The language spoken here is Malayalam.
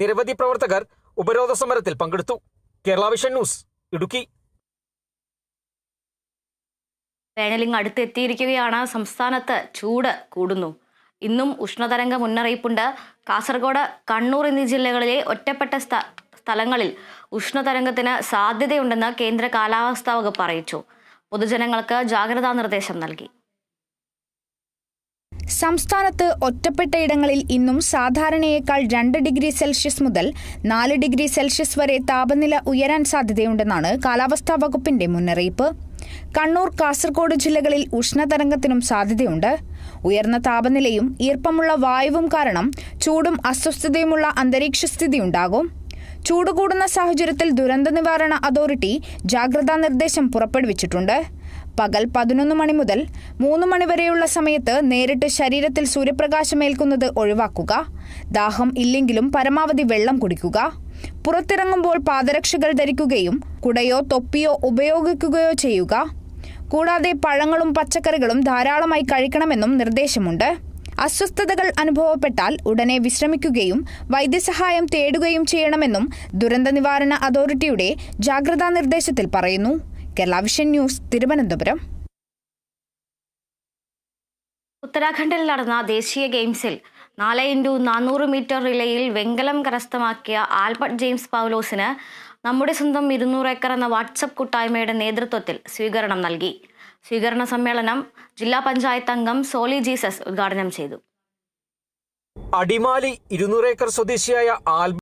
നിരവധി പ്രവർത്തകർ ഉപരോധ സമരത്തിൽ പങ്കെടുത്തു. Kerala vision news, Idukki. വേനലിംഗ് അടുത്തെത്തിയിരിക്കുകയാണ്. സംസ്ഥാനത്ത് ചൂട് കൂടുന്നു. ഇന്നും ഉഷ്ണതരംഗ മുന്നറിയിപ്പുണ്ട്. കാസർഗോഡ്, കണ്ണൂർ എന്നീ ജില്ലകളിലെ ഒറ്റപ്പെട്ട സ്ഥലങ്ങളിൽ ഉഷ്ണതരംഗത്തിന് സാധ്യതയുണ്ടെന്ന് കേന്ദ്ര കാലാവസ്ഥാ വകുപ്പ് അറിയിച്ചു. പൊതുജനങ്ങൾക്ക് ജാഗ്രതാ നിർദ്ദേശം നൽകി. സംസ്ഥാനത്ത് ഒറ്റപ്പെട്ടയിടങ്ങളിൽ ഇന്നും സാധാരണയേക്കാൾ 2 ഡിഗ്രി സെൽഷ്യസ് മുതൽ 4 ഡിഗ്രി സെൽഷ്യസ് വരെ താപനില ഉയരാൻ സാധ്യതയുണ്ടെന്നാണ് കാലാവസ്ഥാ വകുപ്പിന്റെ മുന്നറിയിപ്പ്. കണ്ണൂർ, കാസർഗോഡ് ജില്ലകളിൽ ഉഷ്ണതരംഗത്തിനും സാധ്യതയുണ്ട്. ഉയർന്ന താപനിലയും ഈർപ്പമുള്ള വായുവും കാരണം ചൂടും അസ്വസ്ഥതയുമുള്ള അന്തരീക്ഷസ്ഥിതിയുണ്ടാകും. ചൂട് കൂടുന്ന സാഹചര്യത്തിൽ ദുരന്ത നിവാരണ അതോറിറ്റി ജാഗ്രതാ നിർദ്ദേശം പുറപ്പെടുവിച്ചിട്ടുണ്ട്. പകൽ 11 മണി മുതൽ 3 മണി വരെയുള്ള സമയത്ത് നേരിട്ട് ശരീരത്തിൽ സൂര്യപ്രകാശമേൽക്കുന്നത് ഒഴിവാക്കുക. ദാഹം ഇല്ലെങ്കിലും പരമാവധി വെള്ളം കുടിക്കുക. പുറത്തിറങ്ങുമ്പോൾ പാദരക്ഷകൾ ധരിക്കുകയും കുടയോ തൊപ്പിയോ ഉപയോഗിക്കുകയോ ചെയ്യുക. കൂടാതെ പഴങ്ങളും പച്ചക്കറികളും ധാരാളമായി കഴിക്കണമെന്നും നിർദ്ദേശമുണ്ട്. അസ്വസ്ഥതകൾ അനുഭവപ്പെട്ടാൽ ഉടനെ വിശ്രമിക്കുകയും വൈദ്യസഹായം തേടുകയും ചെയ്യണമെന്നും ദുരന്ത നിവാരണ അതോറിറ്റിയുടെ ജാഗ്രതാ നിർദ്ദേശത്തിൽ പറയുന്നു. Kerala vision news, Thiruvananthapuram. ഉത്തരാഖണ്ഡിൽ നടന്ന ദേശീയ ഗെയിംസിൽ 4x400 മീറ്റർ റിലേയിൽ വെങ്കലം കരസ്ഥമാക്കിയ ആൽബർട്ട് ജെയിംസ് പൗലോസിന് നമ്മുടെ സ്വന്തം 200 ഏക്കർ എന്ന വാട്സപ്പ് കൂട്ടായ്മയുടെ നേതൃത്വത്തിൽ സ്വീകരണം നൽകി. സ്വീകരണ സമ്മേളനം ജില്ലാ പഞ്ചായത്ത് അംഗം സോളി ജീസസ് ഉദ്ഘാടനം ചെയ്തു. അടിമാലി 200 ഏക്കർ സ്വദേശിയായ